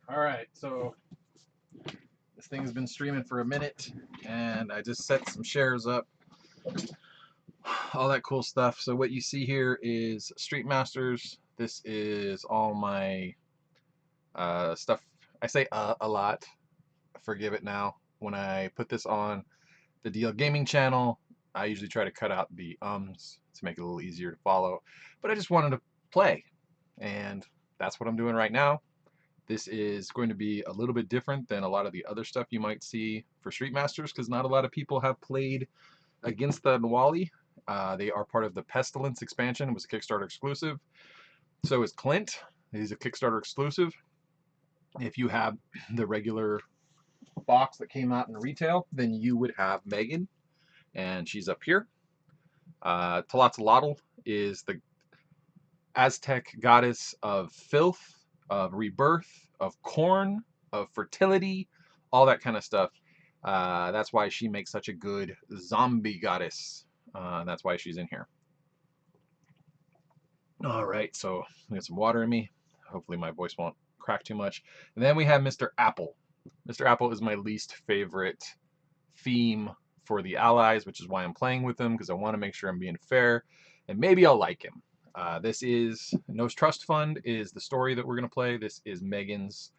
All right, so this thing's been streaming for a minute, and I just set some shares up, all that cool stuff. So what you see here is Street Masters. This is all my stuff. I say a lot. Forgive it now. When I put this on the DL Gaming channel, I usually try to cut out the ums to make it a little easier to follow. But I just wanted to play, and that's what I'm doing right now. This is going to be a little bit different than a lot of the other stuff you might see for Street Masters because not a lot of people have played against the Nwali. They are part of the Pestilence expansion. It was a Kickstarter exclusive. So is Clint. He's a Kickstarter exclusive. If you have the regular box that came out in retail, then you would have Megan, and she's up here. Tlatzalotl is the Aztec goddess of filth, of rebirth, of corn, of fertility, all that kind of stuff. That's why she makes such a good zombie goddess. That's why she's in here. All right, so I got some water in me. Hopefully my voice won't crack too much. And then we have Mr. Apple. Mr. Apple is my least favorite theme for the allies, which is why I'm playing with him, because I want to make sure I'm being fair, and maybe I'll like him. This is No's Trust Fund is the story that we're going to play. This is Megan's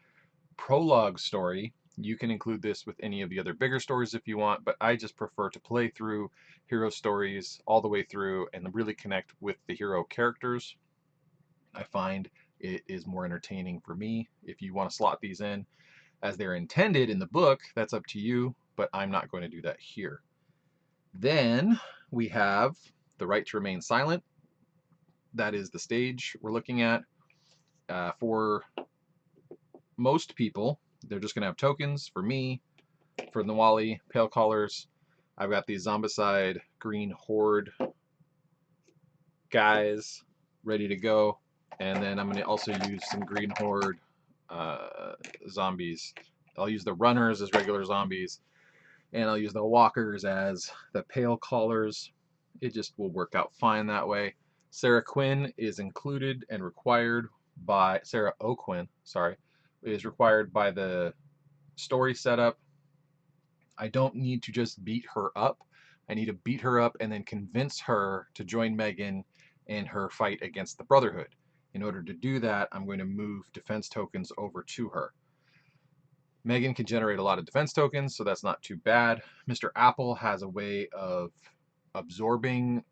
prologue story. You can include this with any of the other bigger stories if you want, but I just prefer to play through hero stories all the way through and really connect with the hero characters. I find it is more entertaining for me. If you want to slot these in as they're intended in the book, that's up to you, but I'm not going to do that here. Then we have The Right to Remain Silent. That is the stage we're looking at. For most people, they're just going to have tokens. For me, for the Nwali, Pale Collars, I've got these Zombicide Green Horde guys ready to go. And then I'm going to also use some Green Horde zombies. I'll use the runners as regular zombies, and I'll use the walkers as the Pale Collars. It just will work out fine that way. Sarah Quinn is included and required by Sarah O'Quinn, sorry, is required by the story setup. I don't need to just beat her up. I need to beat her up and then convince her to join Megan in her fight against the Brotherhood. In order to do that, I'm going to move defense tokens over to her. Megan can generate a lot of defense tokens, so that's not too bad. Mr. Apple has a way of absorbing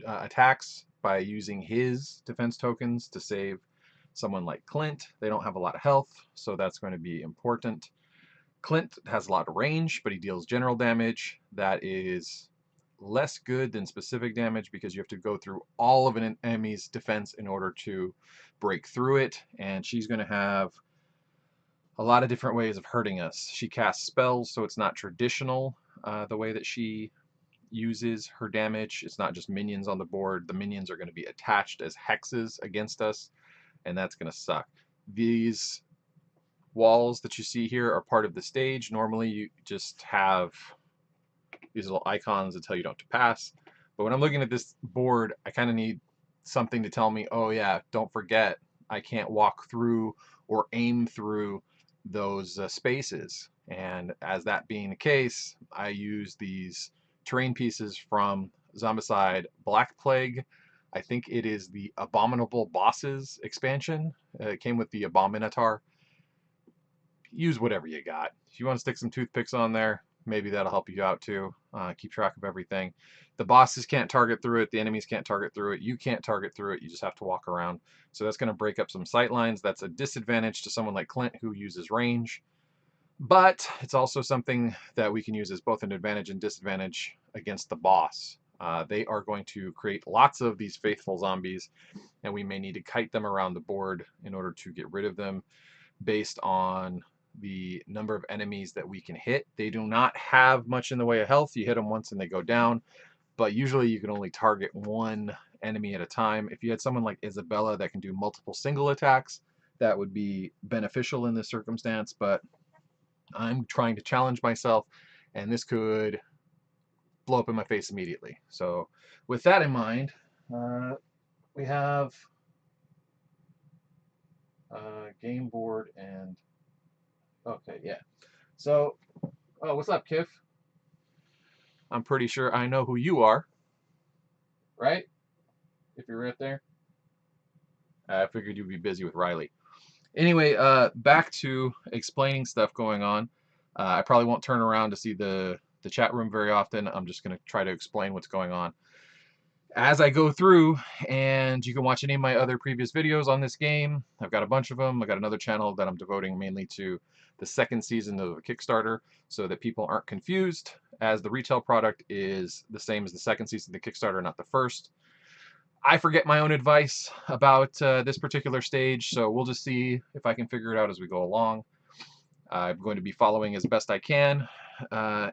attacks by using his defense tokens to save someone like Clint. They don't have a lot of health, so that's going to be important. Clint has a lot of range, but he deals general damage. That is less good than specific damage because you have to go through all of an enemy's defense in order to break through it, and she's going to have a lot of different ways of hurting us. She casts spells, so it's not traditional the way that she uses her damage. It's not just minions on the board. The minions are going to be attached as hexes against us, and that's going to suck. These walls that you see here are part of the stage. Normally you just have these little icons that tell you don't to pass. But when I'm looking at this board, I kind of need something to tell me, oh yeah, don't forget, I can't walk through or aim through those spaces. And as that being the case, I use these terrain pieces from Zombicide Black Plague. I think it is the Abominable Bosses expansion. It came with the Abominator. Use whatever you got. If you want to stick some toothpicks on there, maybe that'll help you out too. Keep track of everything. The bosses can't target through it. The enemies can't target through it. You can't target through it. You just have to walk around. So that's going to break up some sight lines. That's a disadvantage to someone like Clint who uses range. But it's also something that we can use as both an advantage and disadvantage against the boss. They are going to create lots of these faithful zombies, and we may need to kite them around the board in order to get rid of them based on the number of enemies that we can hit. They do not have much in the way of health. You hit them once and they go down, but usually you can only target one enemy at a time. If you had someone like Isabella that can do multiple single attacks, that would be beneficial in this circumstance, but I'm trying to challenge myself, and this could blow up in my face immediately. So with that in mind, we have game board and Okay, yeah. So, oh, what's up, Kiff? I'm pretty sure I know who you are, right? If you're right there. I figured you'd be busy with Riley. Anyway, back to explaining stuff going on. I probably won't turn around to see the chat room very often. I'm just going to try to explain what's going on as I go through, and you can watch any of my other previous videos on this game. I've got a bunch of them. I got another channel that I'm devoting mainly to the second season of Kickstarter so that people aren't confused, as the retail product is the same as the second season of the Kickstarter, not the first. I forget my own advice about this particular stage, so we'll just see if I can figure it out as we go along. I'm going to be following as best I can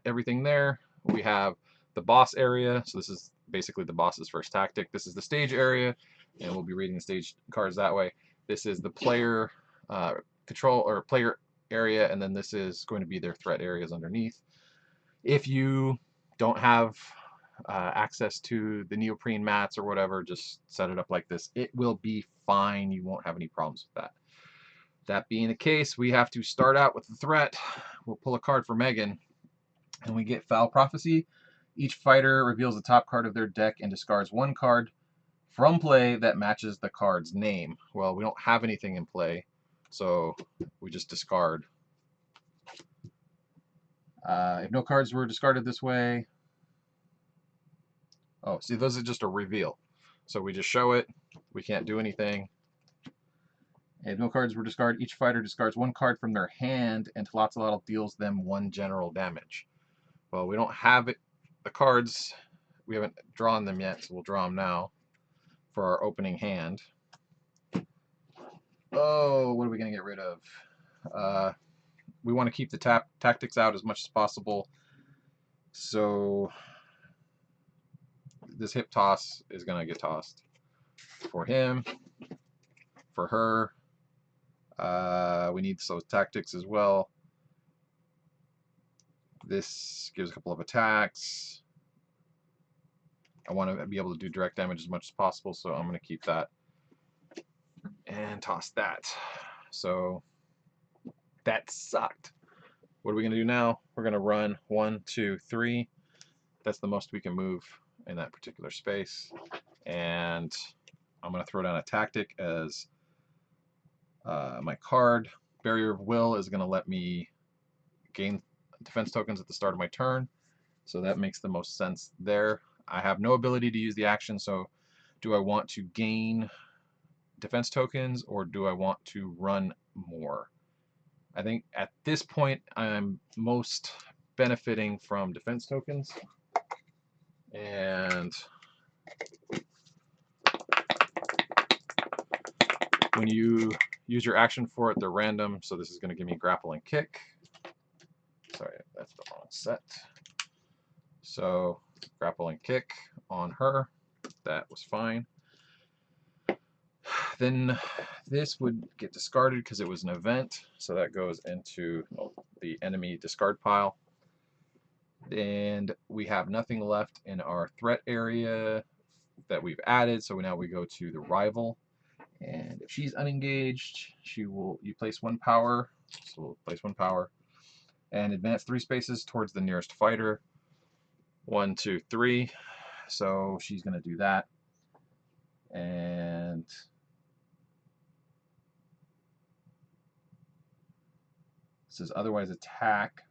everything there. We have the boss area, so this is basically the boss's first tactic. This is the stage area, and we'll be reading the stage cards that way. This is the player control or player area, and then this is going to be their threat areas underneath. If you don't have access to the neoprene mats or whatever, just set it up like this. It will be fine. You won't have any problems with that. That being the case, we have to start out with the threat. We'll pull a card for Megan, and we get Foul Prophecy. Each fighter reveals the top card of their deck and discards one card from play that matches the card's name. Well, we don't have anything in play, so we just discard. If no cards were discarded this way, oh, see, those are just a reveal. So we just show it. We can't do anything. If no cards were discarded, each fighter discards one card from their hand, and Tlatelolotl deals them one general damage. Well, we don't have it. The cards, we haven't drawn them yet, so we'll draw them now for our opening hand. Oh, what are we going to get rid of? We want to keep the tactics out as much as possible. So this hip toss is going to get tossed for him, for her. We need those tactics as well. This gives a couple of attacks. I want to be able to do direct damage as much as possible, so I'm going to keep that and toss that. So that sucked. What are we going to do now? We're going to run 1, 2, 3. That's the most we can move in that particular space. And I'm going to throw down a tactic as my card. Barrier of Will is going to let me gain defense tokens at the start of my turn. So that makes the most sense there. I have no ability to use the action, so do I want to gain defense tokens or do I want to run more? I think at this point I'm most benefiting from defense tokens. And when you use your action for it, they're random, so this is going to give me grapple and kick. Sorry, that's the wrong set. So grapple and kick on her. That was fine. Then this would get discarded because it was an event, so that goes into the enemy discard pile. And we have nothing left in our threat area that we've added, so now we go to the rival. And if she's unengaged, you place one power, so we'll place one power, and advance 3 spaces towards the nearest fighter. 1, 2, 3. So she's going to do that. And it says otherwise attack.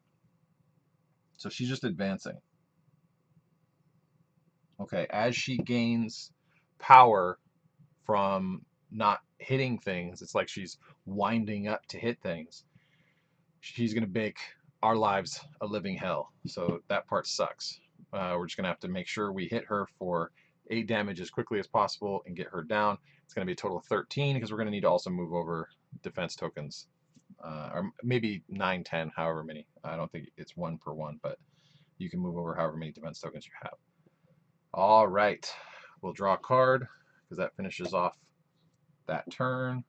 So she's just advancing. Okay, as she gains power from not hitting things, it's like she's winding up to hit things. She's going to make our lives a living hell. So that part sucks. We're just going to have to make sure we hit her for 8 damage as quickly as possible and get her down. It's going to be a total of 13 because we're going to need to also move over defense tokens. Or maybe 9, 10, however many. I don't think it's 1 per 1, but you can move over however many defense tokens you have. All right, we'll draw a card because that finishes off that turn.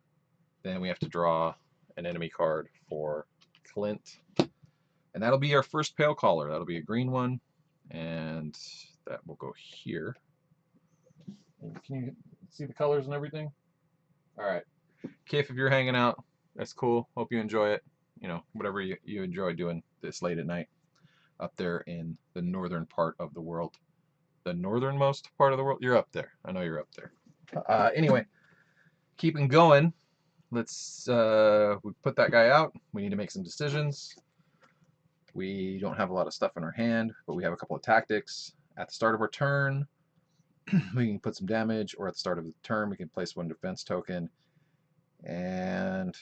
Then we have to draw an enemy card for Clint. And that'll be our first Pale Caller. That'll be a green one. And that will go here. Can you see the colors and everything? All right. Kif, if you're hanging out, that's cool. Hope you enjoy it. you know, whatever you enjoy doing this late at night up there in the northern part of the world. The northernmost part of the world? You're up there. I know you're up there. Anyway, keeping going. Let's, we put that guy out. We need to make some decisions. We don't have a lot of stuff in our hand, but we have a couple of tactics. At the start of our turn, we can put some damage, or at the start of the turn, we can place one defense token, and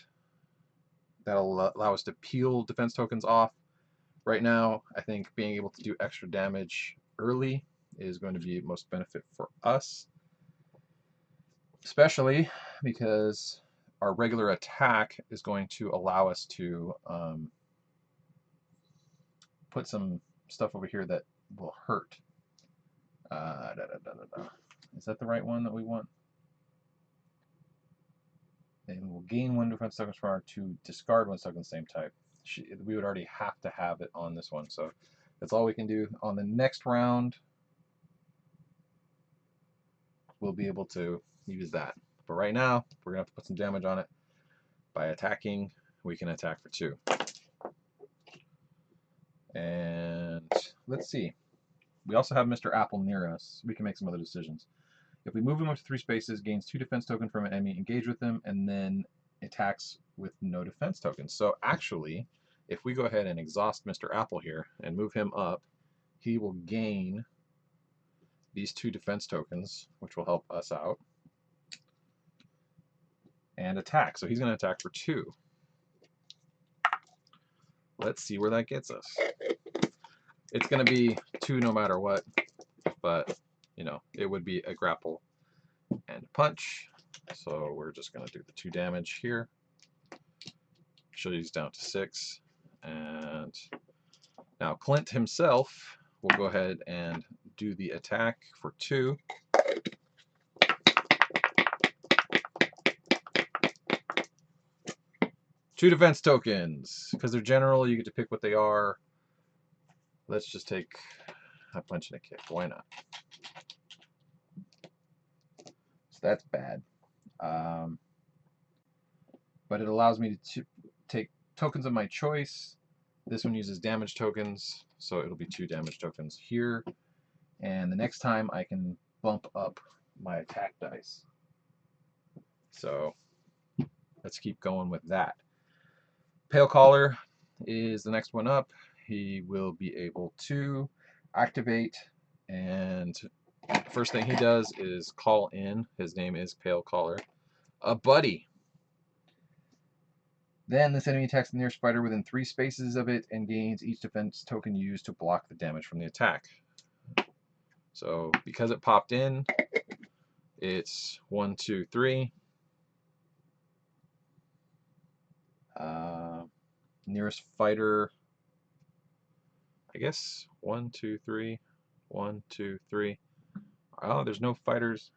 that'll allow us to peel defense tokens off. Right now, I think being able to do extra damage early is going to be most benefit for us, especially because our regular attack is going to allow us to put some stuff over here that will hurt. Is that the right one that we want? And we'll gain one defense token from our to discard one token same type. We would already have to have it on this one, so that's all we can do. On the next round, we'll be able to use that. But right now, we're gonna have to put some damage on it. By attacking, we can attack for 2. And let's see. We also have Mr. Apple near us. We can make some other decisions. If we move him up to 3 spaces, gains 2 defense tokens from an enemy, engage with him, and then attacks with no defense tokens. So actually, if we go ahead and exhaust Mr. Apple here and move him up, he will gain these 2 defense tokens, which will help us out, and attack. So he's going to attack for 2. Let's see where that gets us. It's going to be 2 no matter what, but you know, it would be a grapple and punch. So we're just going to do the 2 damage here. Should he's down to 6. And now Clint himself will go ahead and do the attack for 2. Two defense tokens. Because they're general, you get to pick what they are. Let's just take a punch and a kick. Why not? So that's bad. But it allows me to take tokens of my choice. This one uses damage tokens, so it'll be 2 damage tokens here. And the next time I can bump up my attack dice. So let's keep going with that. Pale Collar is the next one up. He will be able to activate, and first thing he does is call in, his name is Pale Collar, a buddy. Then this enemy attacks the nearest spider within 3 spaces of it and gains each defense token used to block the damage from the attack. So because it popped in, it's 1, 2, 3. Nearest fighter, I guess 1, 2, 3, 1, 2, 3. Oh, there's no fighters.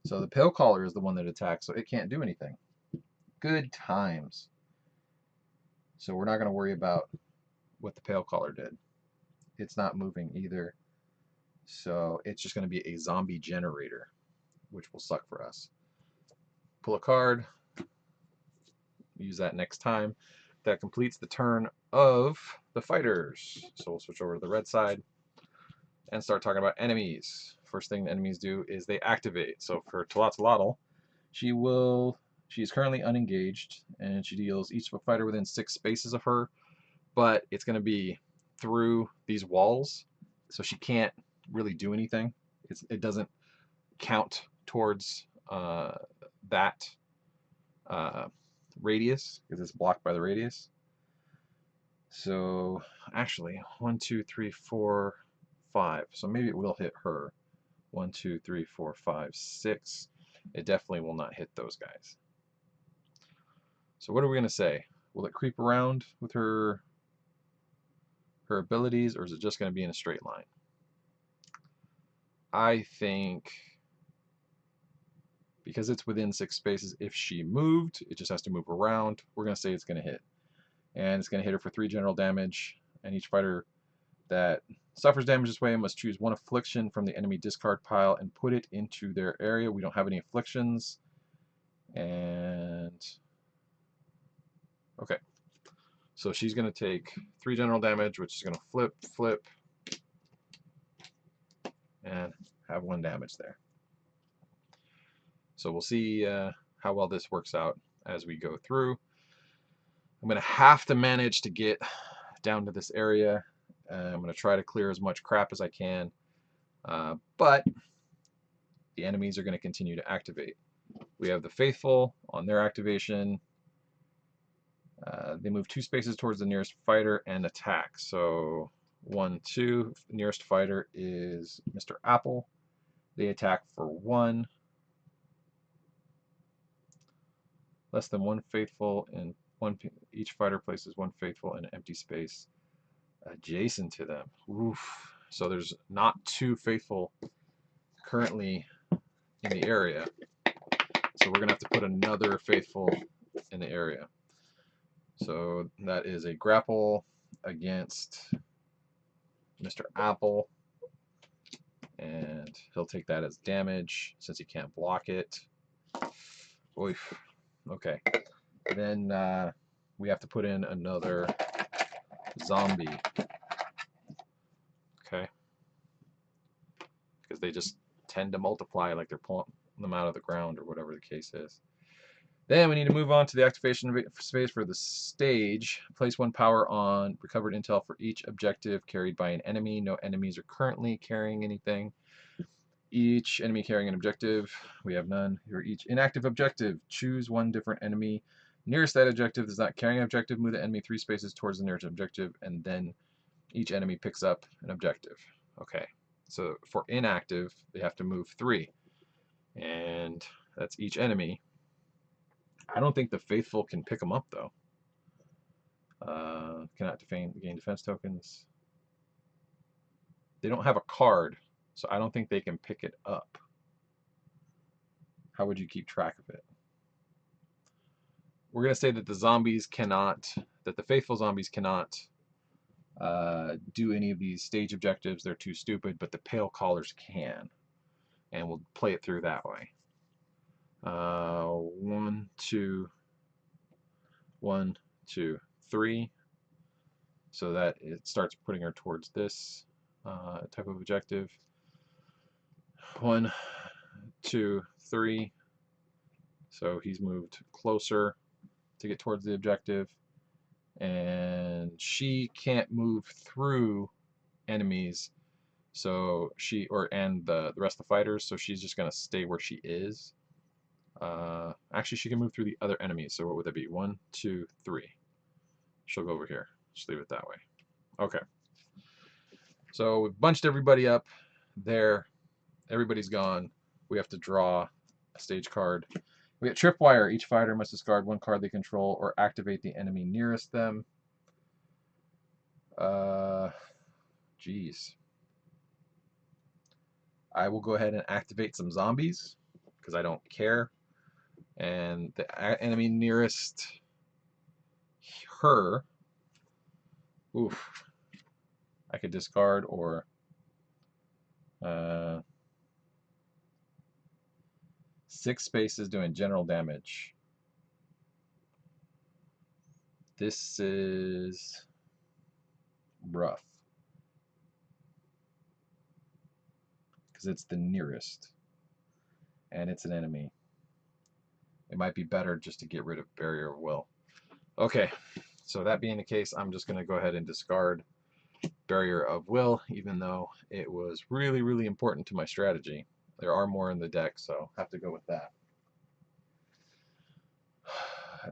So the Pale Collar is the one that attacks, so it can't do anything. Good times. So we're not going to worry about what the Pale Collar did. It's not moving either. So it's just going to be a zombie generator, which will suck for us. Pull a card. Use that next time. That completes the turn of the fighters. So we'll switch over to the red side and start talking about enemies. First thing the enemies do is they activate. So for Tlatzlotl, she's currently unengaged, and she deals each fighter within 6 spaces of her, but it's going to be through these walls, so she can't really do anything. It doesn't count towards that radius, because it's blocked by the radius. So actually 1, 2, 3, 4, 5. So maybe it will hit her. 1, 2, 3, 4, 5, 6. It definitely will not hit those guys. So what are we going to say? Will it creep around with her abilities, or is it just going to be in a straight line? I think because it's within 6 spaces, if she moved, it just has to move around. We're going to say it's going to hit. And it's going to hit her for 3 general damage, and each fighter that suffers damage this way must choose 1 affliction from the enemy discard pile and put it into their area. We don't have any afflictions. And okay, so she's going to take 3 general damage, which is going to flip, flip, and have 1 damage there. So we'll see how well this works out as we go through. I'm going to have to manage to get down to this area. I'm going to try to clear as much crap as I can, but the enemies are going to continue to activate. We have the Faithful on their activation. They move 2 spaces towards the nearest fighter and attack. So 1, 2. The nearest fighter is Mr. Apple. They attack for 1. Less than 1 faithful, and each fighter places 1 faithful in an empty space adjacent to them. Oof. So there's not 2 faithful currently in the area. So we're gonna have to put another faithful in the area. So that is a grapple against Mr. Apple, and he'll take that as damage since he can't block it. Oof. Okay. Then we have to put in another zombie. Okay. Because they just tend to multiply like they're pulling them out of the ground or whatever the case is. Then we need to move on to the activation space for the stage. Place 1 power on recovered intel for each objective carried by an enemy. No enemies are currently carrying anything. Each enemy carrying an objective, we have none. For each inactive objective, choose 1 different enemy. Nearest that objective is not carrying an objective. Move the enemy 3 spaces towards the nearest objective, and then each enemy picks up an objective. Okay, so for inactive, they have to move 3, and that's each enemy. I don't think the Faithful can pick them up, though. Cannot gain defense tokens. They don't have a card, so I don't think they can pick it up. How would you keep track of it? We're going to say that the zombies cannot, that the Faithful zombies cannot do any of these stage objectives. They're too stupid, but the Pale Collars can. And we'll play it through that way. 1, 2, 1, 2, 3. So that it starts putting her towards this type of objective. 1, 2, 3. So he's moved closer to get towards the objective. And she can't move through enemies, so and the rest of the fighters, so she's just going to stay where she is. Actually, she can move through the other enemies, so what would that be? 1, 2, 3. She'll go over here. Just leave it that way. Okay. So we've bunched everybody up there. Everybody's gone. We have to draw a stage card. We get Tripwire. Each fighter must discard 1 card they control or activate the enemy nearest them. Geez. I will go ahead and activate some zombies because I don't care. And the enemy nearest her, oof, I could discard or 6 spaces doing general damage. This is rough because it's the nearest and it's an enemy. It might be better just to get rid of Barrier of Will. Okay, so that being the case, I'm just going to go ahead and discard Barrier of Will, even though it was really, really important to my strategy. There are more in the deck, so I have to go with that.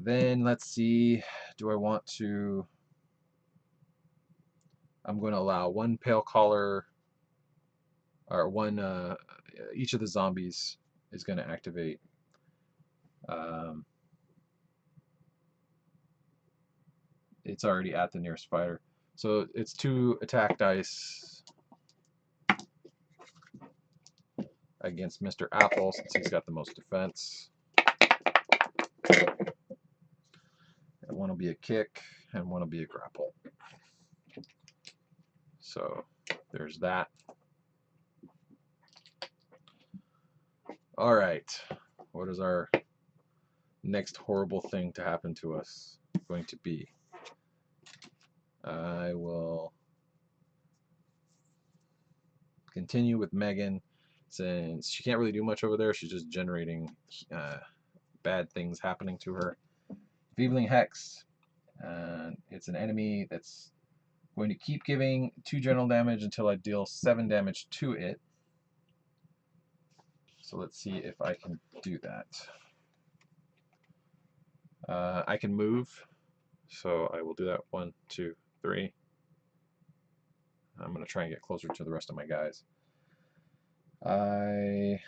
Then let's see, do I want to... I'm going to allow 1 Pale Collar, or 1, each of the zombies is going to activate. It's already at the nearest fighter. So it's 2 attack dice against Mr. Apple since he's got the most defense. And 1 will be a kick and 1 will be a grapple. So there's that. All right. What is our next horrible thing to happen to us going to be? I will continue with Megan, since she can't really do much over there. She's just generating bad things happening to her. Feebling Hex. It's an enemy that's going to keep giving 2 general damage until I deal 7 damage to it. So let's see if I can do that. I can move, so I will do that. 1, 2, 3. I'm going to try and get closer to the rest of my guys. I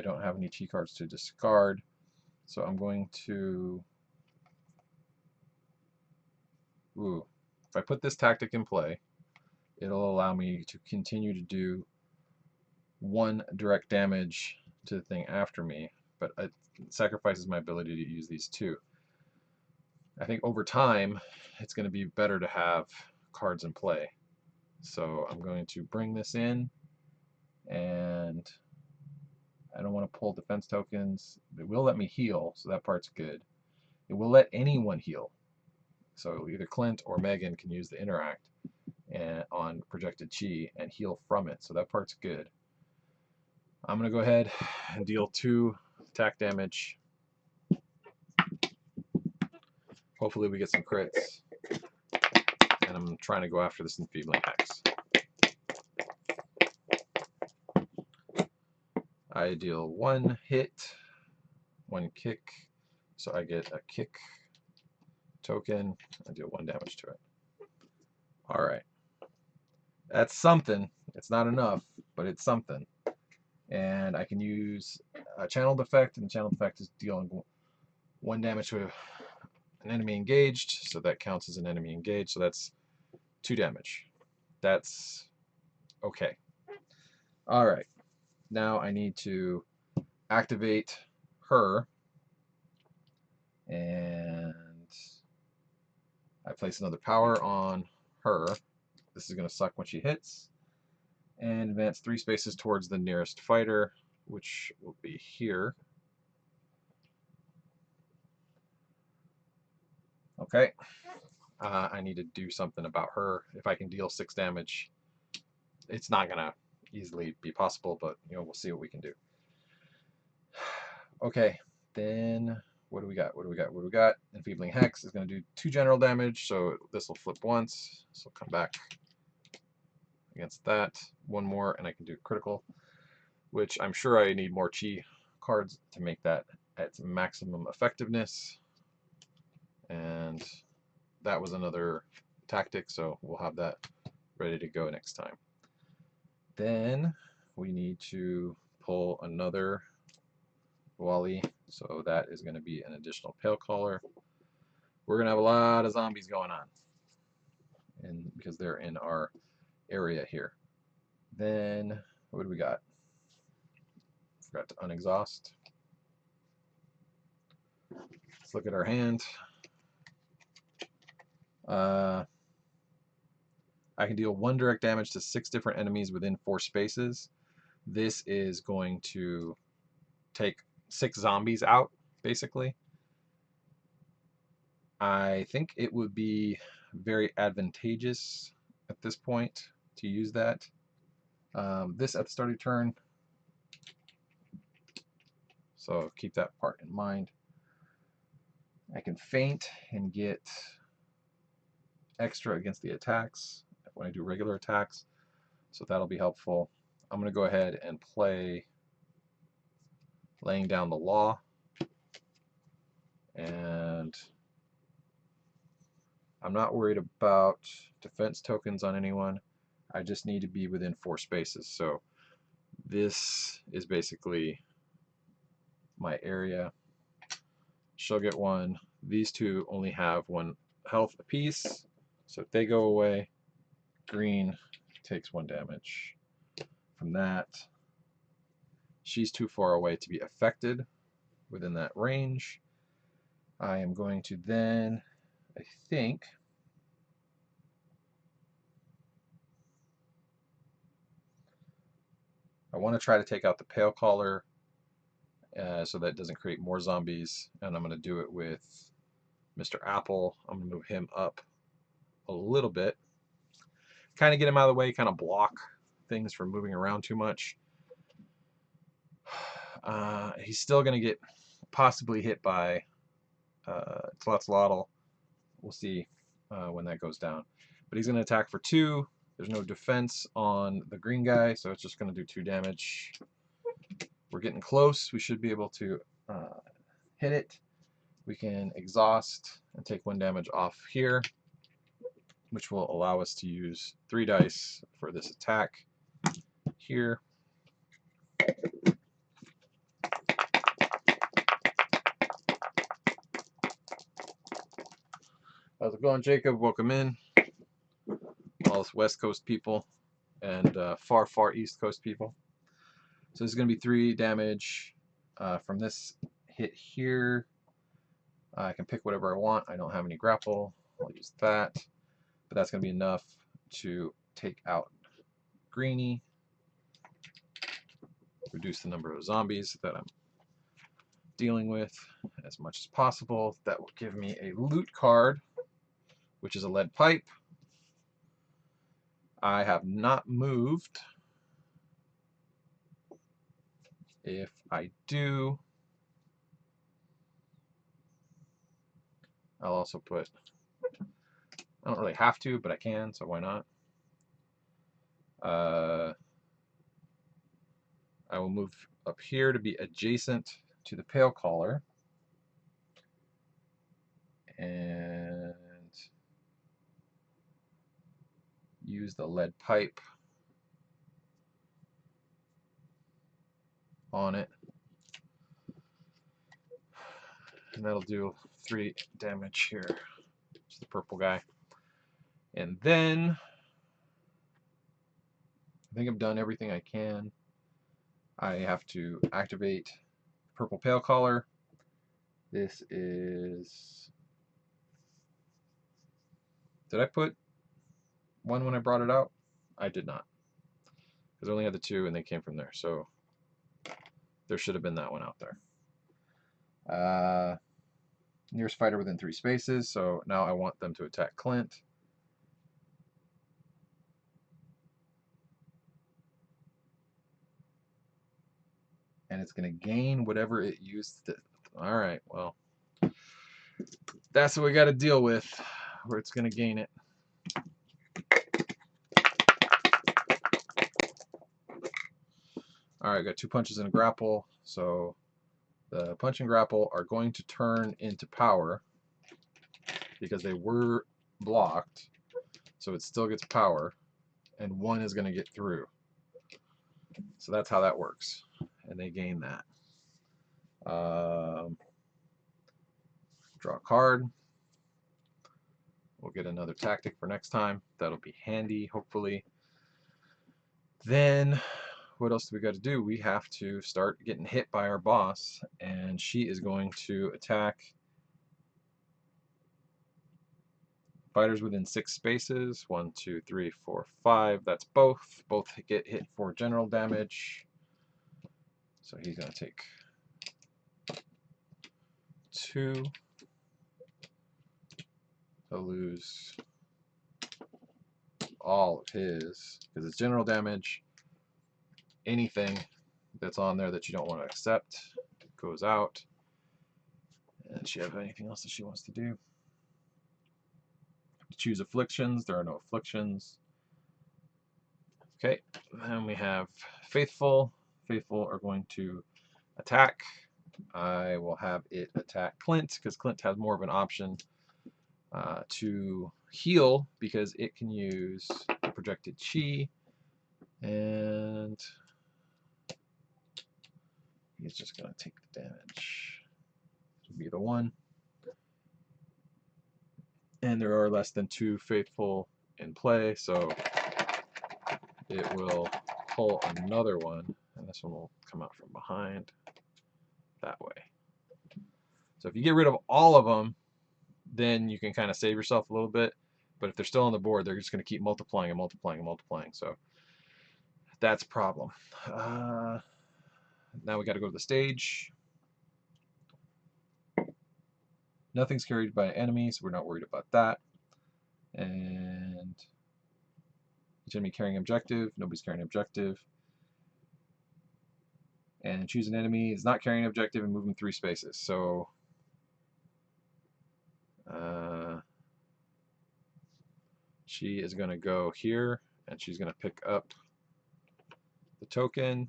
don't have any T cards to discard, so I'm going to... Ooh. If I put this tactic in play, it'll allow me to continue to do 1 direct damage to the thing after me, but it sacrifices my ability to use these 2. I think over time, it's going to be better to have cards in play. So I'm going to bring this in, and I don't want to pull defense tokens. It will let me heal, so that part's good. It will let anyone heal. So either Clint or Megan can use the interact on projected chi and heal from it, so that part's good. I'm going to go ahead and deal 2 attack damage. Hopefully we get some crits. And I'm trying to go after this Enfeebling Hex. I deal 1 hit, 1 kick, so I get a kick token. I deal 1 damage to it. Alright. That's something. It's not enough, but it's something. And I can use a channeled effect, and the channeled effect is dealing 1 damage to an enemy engaged, so that counts as an enemy engaged, so that's 2 damage. That's okay. Alright. Now I need to activate her, and I place another power on her. This is going to suck when she hits, and advance 3 spaces towards the nearest fighter, which will be here. Okay. I need to do something about her. If I can deal 6 damage, it's not going to easily be possible, but we'll see what we can do. Okay, then what do we got? What do we got? What do we got? Enfeebling Hex is going to do 2 general damage, so this will flip once. So come back against that. 1 more, and I can do critical, which I'm sure I need more chi cards to make that at maximum effectiveness. And that was another tactic, so we'll have that ready to go next time. Then we need to pull another Wally, so that is going to be an additional Pale Caller. We're going to have a lot of zombies going on, and because they're in our area here. Then what do we got? Forgot to unexhaust. Let's look at our hand. I can deal 1 direct damage to 6 different enemies within 4 spaces. This is going to take 6 zombies out, basically. I think it would be very advantageous at this point to use that. This at the start of turn, so keep that part in mind. I can feint and get extra against the attacks when I do regular attacks, so that'll be helpful. I'm going to go ahead and play Laying Down the Law, and I'm not worried about defense tokens on anyone. I just need to be within 4 spaces, so this is basically my area. She'll get 1. These 2 only have 1 health apiece, so if they go away, green takes 1 damage from that. She's too far away to be affected within that range. I am going to then, I think, I want to try to take out the pale collar so that it doesn't create more zombies, and I'm going to do it with Mr. Apple. I'm going to move him up a little bit, kind of get him out of the way, kind of block things from moving around too much. He's still going to get possibly hit by Tlalotzlotl. We'll see when that goes down. But he's going to attack for 2. There's no defense on the green guy, so it's just going to do 2 damage. We're getting close. We should be able to hit it. We can exhaust and take 1 damage off here, which will allow us to use 3 dice for this attack here. How's it going, Jacob? Welcome in. All us West Coast people and far, far East Coast people. So this is going to be 3 damage from this hit here. I can pick whatever I want. I don't have any grapple. I'll use that. But that's going to be enough to take out Greenie. Reduce the number of zombies that I'm dealing with as much as possible. That will give me a loot card, which is a lead pipe. I have not moved. If I do, I'll also put, I don't really have to, but I can, so why not? I will move up here to be adjacent to the pale collar. And use the lead pipe on it. And that'll do 3 damage here to the purple guy. And then I think I've done everything I can. I have to activate purple pale collar. This is... Did I put 1 when I brought it out? I did not. Because I only had the 2 and they came from there. So there should have been that one out there. Nearest fighter within 3 spaces. So now I want them to attack Clint. And it's going to gain whatever it used to. All right, well, that's what we got to deal with, where it's going to gain it. All right, I got 2 punches and a grapple, so the punch and grapple are going to turn into power because they were blocked, so it still gets power, and 1 is going to get through. So that's how that works, and they gain that. Draw a card. We'll get another tactic for next time. That'll be handy, hopefully. Then what else do we got to do? We have to start getting hit by our boss, and she is going to attack fighters within 6 spaces. 1, 2, 3, 4, 5. That's both. Both get hit for general damage. So he's going to take 2. He'll lose all of his because it's general damage. Anything that's on there that you don't want to accept goes out. And does she have anything else that she wants to do? Choose afflictions. There are no afflictions. Okay, then we have Faithful. Faithful are going to attack. I will have it attack Clint because Clint has more of an option to heal because it can use projected chi, and he's just going to take the damage. It'll be the 1. And there are less than 2 faithful in play, so it will pull another one, and this one will come out from behind that way. So if you get rid of all of them, then you can kind of save yourself a little bit. But if they're still on the board, they're just going to keep multiplying and multiplying and multiplying. So That's a problem. Now we got to go to the stage. Nothing's carried by enemies, so we're not worried about that. And each enemy carrying objective. Nobody's carrying objective. And choose an enemy is not carrying objective and moving 3 spaces. So she is going to go here, and she's going to pick up the token.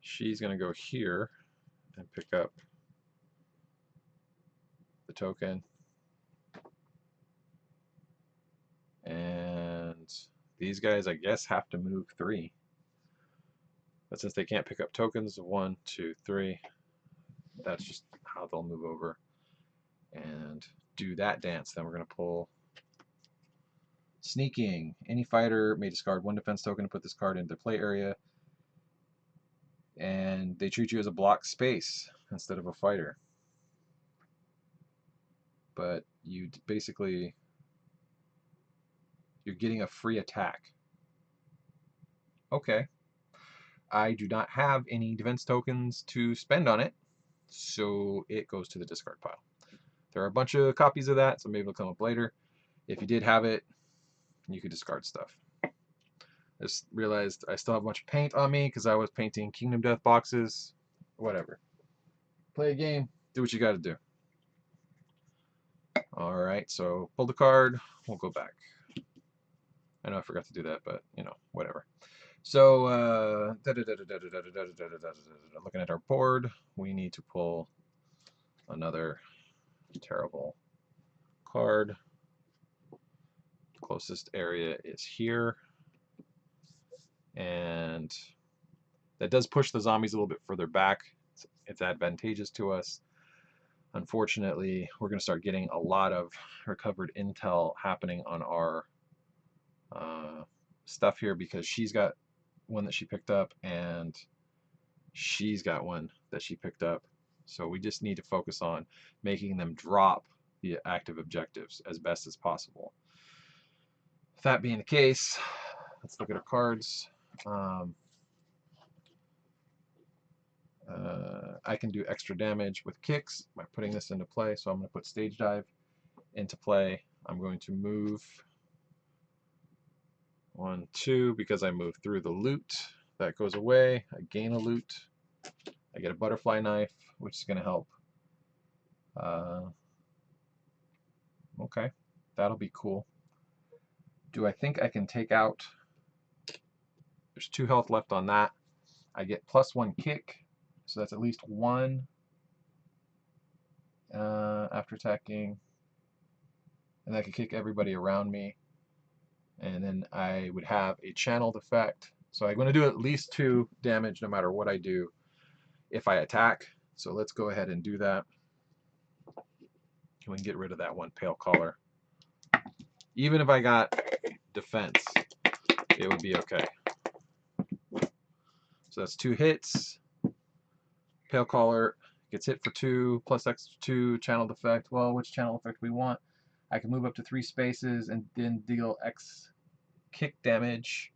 She's going to go here and pick up the token. And these guys, I guess, have to move 3. But since they can't pick up tokens, 1, 2, 3, that's just how they'll move over and do that dance. Then we're going to pull Sneaking. Any fighter may discard 1 defense token to put this card into their play area, and they treat you as a blocked space instead of a fighter. But you basically, you're getting a free attack. Okay. I do not have any defense tokens to spend on it, so it goes to the discard pile. There are a bunch of copies of that, so maybe it'll come up later. If you did have it, you could discard stuff. I just realized I still have a bunch of paint on me because I was painting Kingdom Death boxes. Whatever. Play a game, do what you got to do. Alright, so pull the card, we'll go back. I know I forgot to do that, but, you know, whatever. So, looking at our board, we need to pull another terrible card. Closest area is here. And that does push the zombies a little bit further back. It's advantageous to us. Unfortunately, we're going to start getting a lot of recovered intel happening on our stuff here because she's got one that she picked up and she's got one that she picked up. So we just need to focus on making them drop the active objectives as best as possible. That being the case, let's look at our cards. I can do extra damage with kicks by putting this into play, so I'm going to put Stage Dive into play. I'm going to move 1, 2, because I moved through the loot. That goes away. I gain a loot. I get a butterfly knife, which is going to help. Okay, that'll be cool. Do I think I can take out... There's 2 health left on that. I get +1 kick, so that's at least 1 after attacking. And I can kick everybody around me. And then I would have a channeled effect. So I'm going to do at least 2 damage no matter what I do if I attack. So let's go ahead and do that. We can get rid of that 1 pale color. Even if I got defense, it would be okay. So that's 2 hits. Pale collar gets hit for 2 plus X2 channeled effect. Well, which channel effect we want? I can move up to 3 spaces and then deal X kick damage.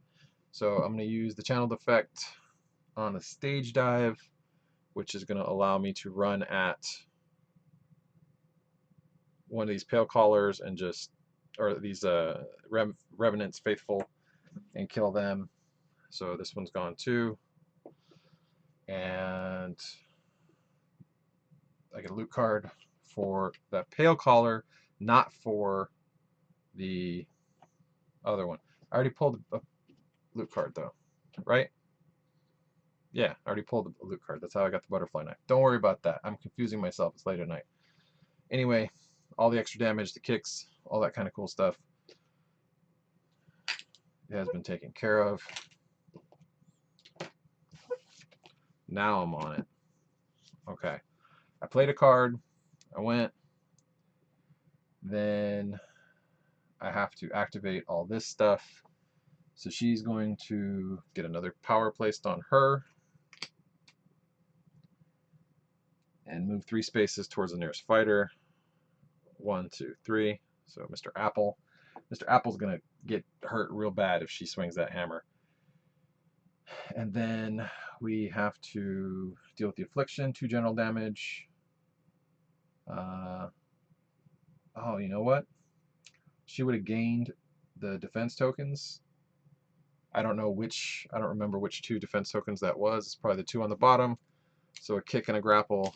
So I'm going to use the channeled effect on a Stage Dive, which is going to allow me to run at one of these pale collars and just, or these revenants faithful, and kill them. So this one's gone too. And I get a loot card for that pale collar, not for the other one. I already pulled a loot card though, right? Yeah, I already pulled a loot card. That's how I got the butterfly knife. Don't worry about that. I'm confusing myself. It's late at night. Anyway, all the extra damage, the kicks, all that kind of cool stuff, it has been taken care of. Now I'm on it. Okay. I played a card. I went. Then I have to activate all this stuff. So she's going to get another power placed on her and move 3 spaces towards the nearest fighter. 1, 2, 3. So Mr. Apple. Mr. Apple's gonna get hurt real bad if she swings that hammer. And then we have to deal with the affliction, 2 general damage. Oh, you know what? She would have gained the defense tokens. I don't remember which 2 defense tokens that was. It's probably the 2 on the bottom. So a kick and a grapple.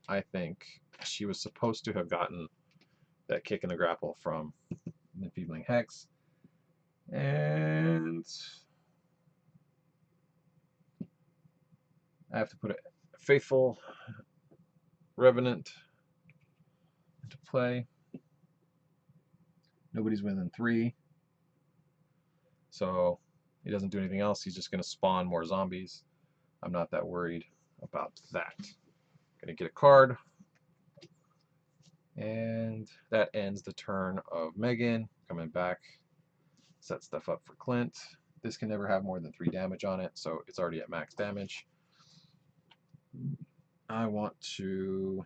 I think she was supposed to have gotten that kick and a grapple from the Enfeebling Hex. And I have to put a Faithful Revenant into play. Nobody's within 3. So he doesn't do anything else. He's just going to spawn more zombies. I'm not that worried about that. Going to get a card. And that ends the turn of Megan. Coming back, set stuff up for Clint. This can never have more than 3 damage on it, so it's already at max damage. I want to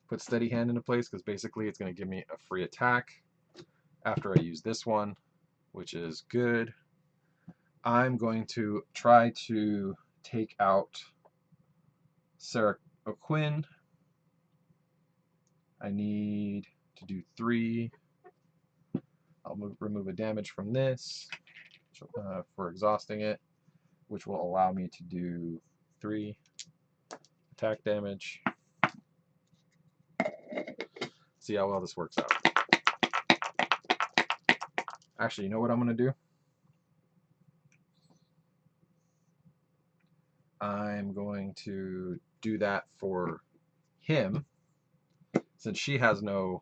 put Steady Hand into place because basically it's going to give me a free attack after I use this one, which is good. I'm going to try to take out Sarah O'Quinn. I need to do 3. I'll remove a damage from this for exhausting it, which will allow me to do 3 attack damage. See how well this works out. Actually, you know what I'm going to do? I'm going to do that for him. Since she has no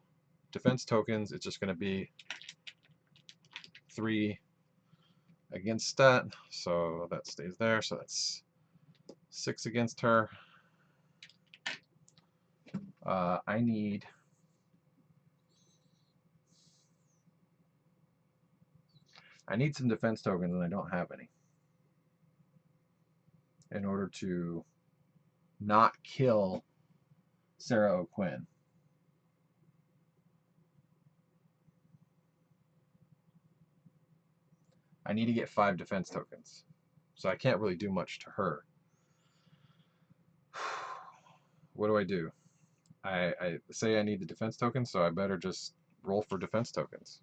defense tokens, it's just going to be 3 against that. So that stays there. So that's 6 against her. I need some defense tokens, and I don't have any, in order to not kill Sarah O'Quinn. I need to get 5 defense tokens, so I can't really do much to her. What do? I say I need the defense tokens, so I better just roll for defense tokens.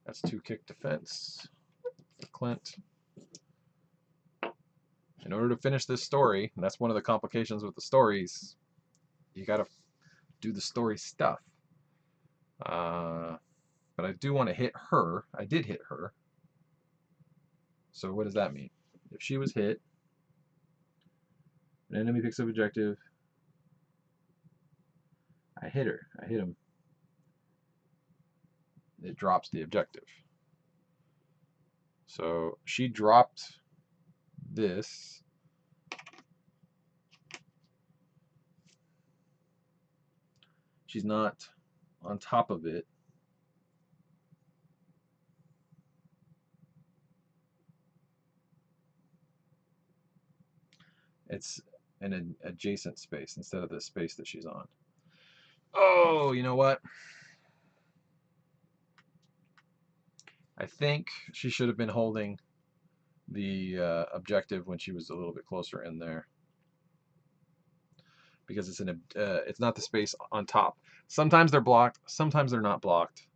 That's 2 kick defense for Clint. In order to finish this story, and that's one of the complications with the stories, you gotta do the story stuff. But I do want to hit her. I did hit her. So what does that mean? If she was hit, an enemy picks up objective, I hit her. I hit him. It drops the objective. So she dropped this. She's not on top of it. It's in an adjacent space instead of the space that she's on. Oh, you know what? I think she should have been holding the objective when she was a little bit closer in there, because it's not the space on top. Sometimes they're blocked, sometimes they're not blocked.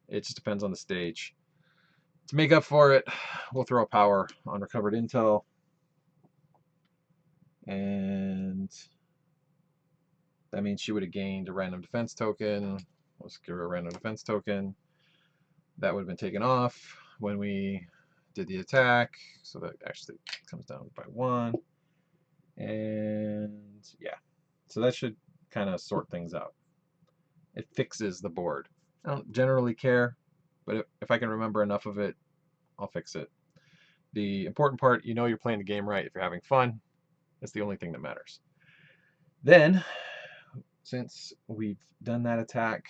It just depends on the stage. To make up for it, we'll throw a power on recovered intel, and that means she would have gained a random defense token. Let's give her a random defense token. That would have been taken off when we did the attack, so that actually comes down by 1. And yeah, so that should kind of sort things out. It fixes the board. I don't generally care, but if I can remember enough of it, I'll fix it. The important part, you know you're playing the game right if you're having fun. That's the only thing that matters. Then, since we've done that attack,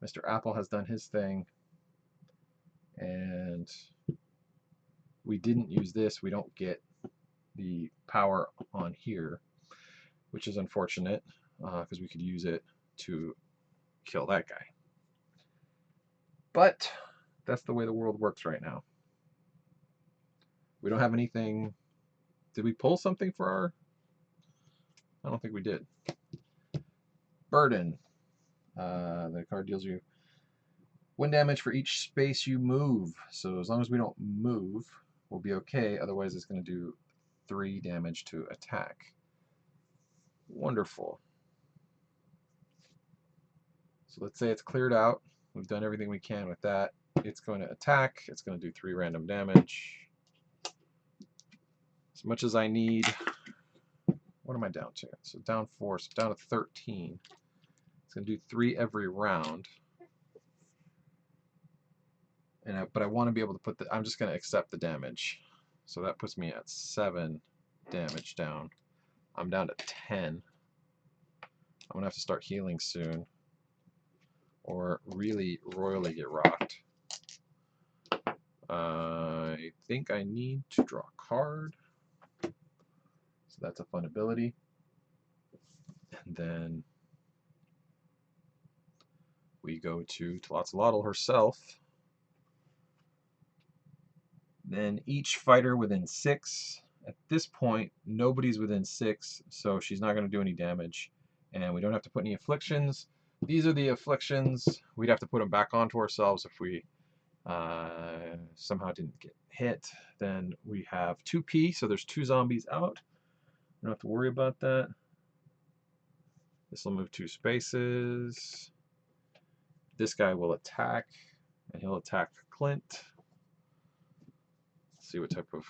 Mr. Apple has done his thing, and we didn't use this. We don't get the power on here, which is unfortunate because we could use it to kill that guy. But that's the way the world works right now. We don't have anything. Did we pull something for our? I don't think we did. Burden. The card deals you 1 damage for each space you move. So as long as we don't move, we'll be okay. Otherwise, it's going to do 3 damage to attack. Wonderful. So let's say it's cleared out. We've done everything we can with that. It's going to attack. It's going to do 3 random damage. As much as I need. What am I down to? So down 4, so down to 13. It's going to do 3 every round. But I want to be able to put the. I'm just going to accept the damage. So that puts me at 7 damage down. I'm down to 10. I'm going to have to start healing soon, or really royally get rocked. I think I need to draw a card. So that's a fun ability. And then we go to Tlaloc herself. Then each fighter within 6. At this point, nobody's within 6, so she's not going to do any damage. And we don't have to put any afflictions. These are the afflictions. We'd have to put them back onto ourselves if we somehow didn't get hit. Then we have 2P, so there's 2 zombies out. We don't have to worry about that. This will move 2 spaces. This guy will attack, and he'll attack Clint. Let's see what type of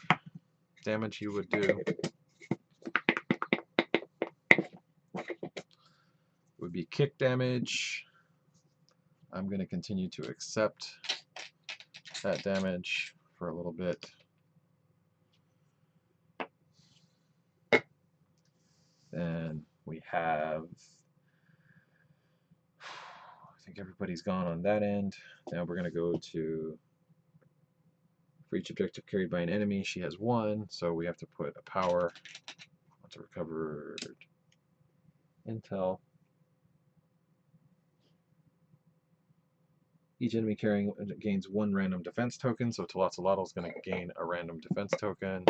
damage he would do. Would be kick damage. I'm going to continue to accept that damage for a little bit. Then we have, I think everybody's gone on that end. Now we're going to go to, for each objective carried by an enemy, she has 1, so we have to put a power onto recovered intel. Each enemy carrying gains 1 random defense token, so Tlaloc is going to gain a random defense token.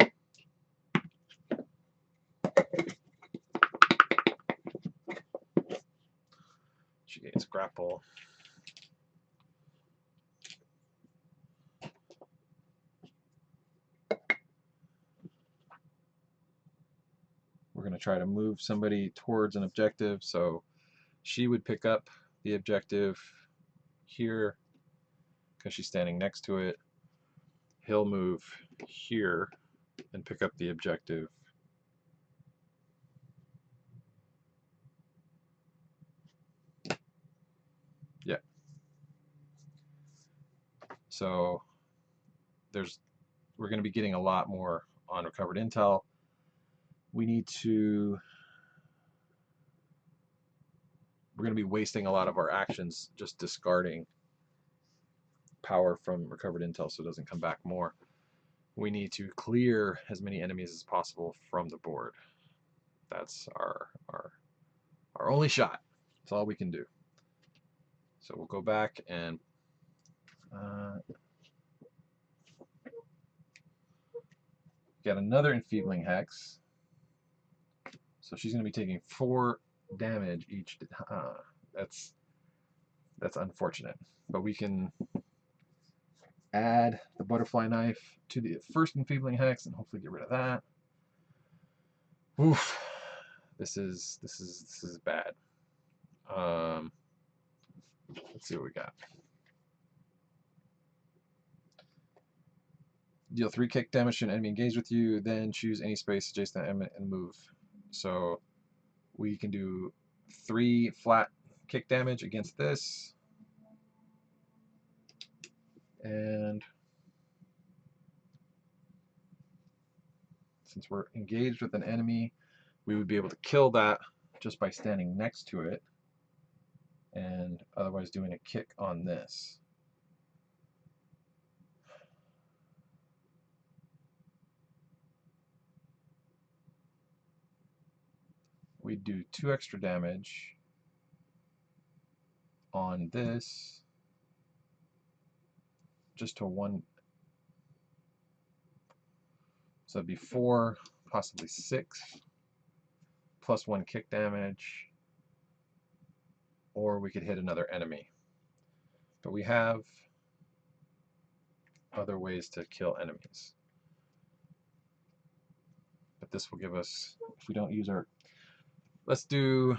She gains grapple. We're going to try to move somebody towards an objective, so she would pick up the objective here because she's standing next to it. He'll move here and pick up the objective. Yeah. So we're going to be getting a lot more on recovered intel. We're going to be wasting a lot of our actions just discarding power from recovered intel so it doesn't come back more. We need to clear as many enemies as possible from the board. That's our only shot. That's all we can do. So we'll go back and get another enfeebling hex. So she's going to be taking 4 damage each. That's unfortunate, but we can add the butterfly knife to the first enfeebling hex and hopefully get rid of that. Oof, this is bad. Let's see what we got. Deal 3 kick damage to an enemy engaged with you, then choose any space adjacent to enemy and move. So we can do 3 flat kick damage against this. And since we're engaged with an enemy, we would be able to kill that just by standing next to it. and otherwise doing a kick on this. We do 2 extra damage on this, just to 1. So it'd be 4, possibly 6, plus 1 kick damage, or we could hit another enemy. But we have other ways to kill enemies. But this will give us, if we don't use our, let's do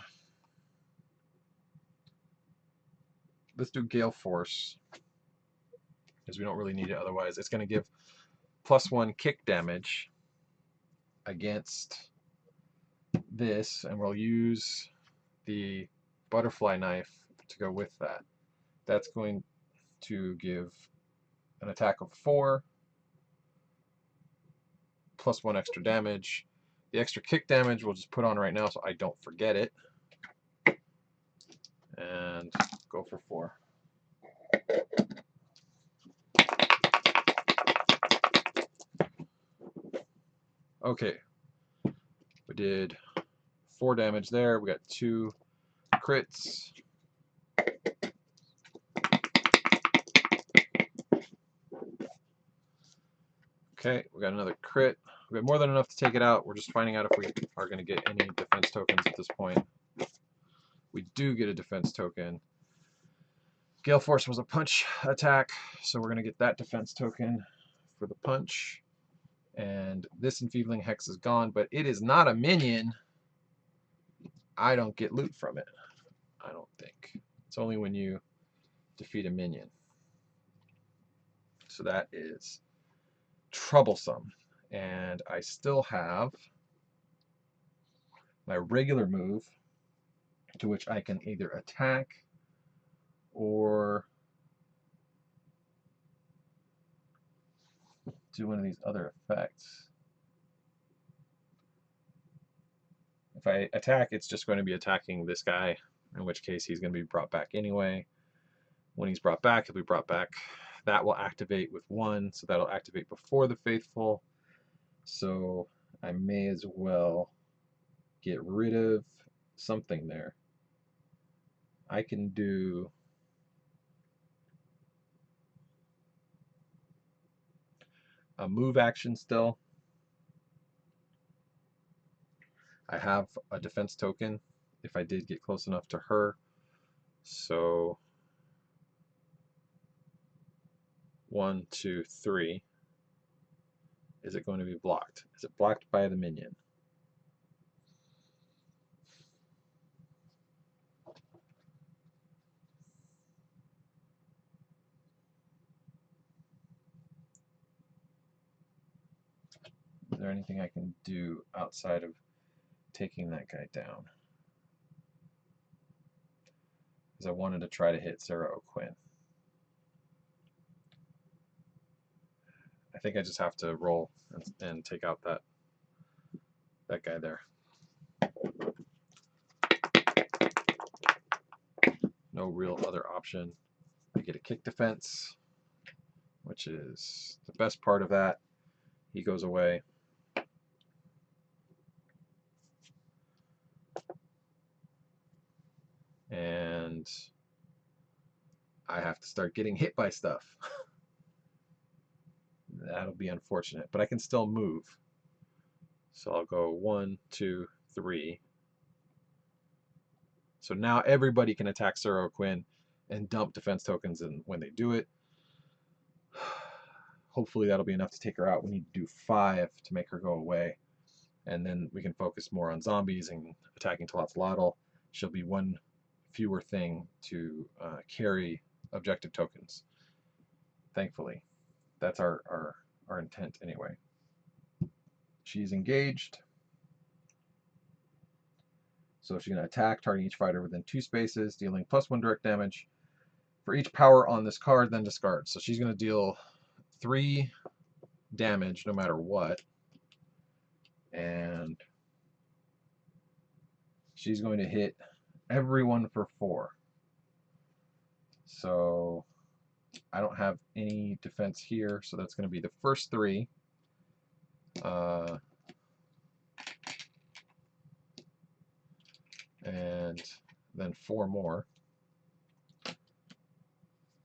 Gale Force, because we don't really need it otherwise. It's going to give plus 1 kick damage against this, and we'll use the butterfly knife to go with that. That's going to give an attack of 4 plus 1 extra damage. The extra kick damage we'll just put on right now so I don't forget it. And go for 4. Okay, we did 4 damage there. We got 2 crits. Okay, we got another crit. We got more than enough to take it out. We're just finding out if we are going to get any defense tokens at this point. We do get a defense token. Gale Force was a punch attack, so we're going to get that defense token for the punch. And this Enfeebling Hex is gone, but it is not a minion. I don't get loot from it, I don't think. It's only when you defeat a minion. So that is troublesome. And I still have my regular move, to which I can either attack or do one of these other effects. If I attack, it's just going to be attacking this guy, in which case he's going to be brought back anyway. When he's brought back, he'll be brought back. That will activate with 1, so that'll activate before the Faithful. So I may as well get rid of something there. I can do a move action still. I have a defense token if I did get close enough to her. So 1, 2, 3. Is it going to be blocked? Is it blocked by the minion? Is there anything I can do outside of taking that guy down? Because I wanted to try to hit Sarah O'Quinn. I think I just have to roll and take out that guy there. No real other option. I get a kick defense, which is the best part of that. He goes away. And I have to start getting hit by stuff. That'll be unfortunate, but I can still move. So I'll go 1, 2, 3. So now everybody can attack Sarah O'Quinn and dump defense tokens when they do it. Hopefully that'll be enough to take her out. We need to do 5 to make her go away. And then we can focus more on zombies and attacking Talotzlotl. She'll be 1 fewer thing to carry objective tokens. Thankfully. That's our intent anyway. She's engaged. So she's going to attack, targeting each fighter within 2 spaces, dealing +1 direct damage. For each power on this card, then discard. So she's going to deal 3 damage no matter what. And she's going to hit everyone for 4. So I don't have any defense here, so that's going to be the first 3. And then 4 more.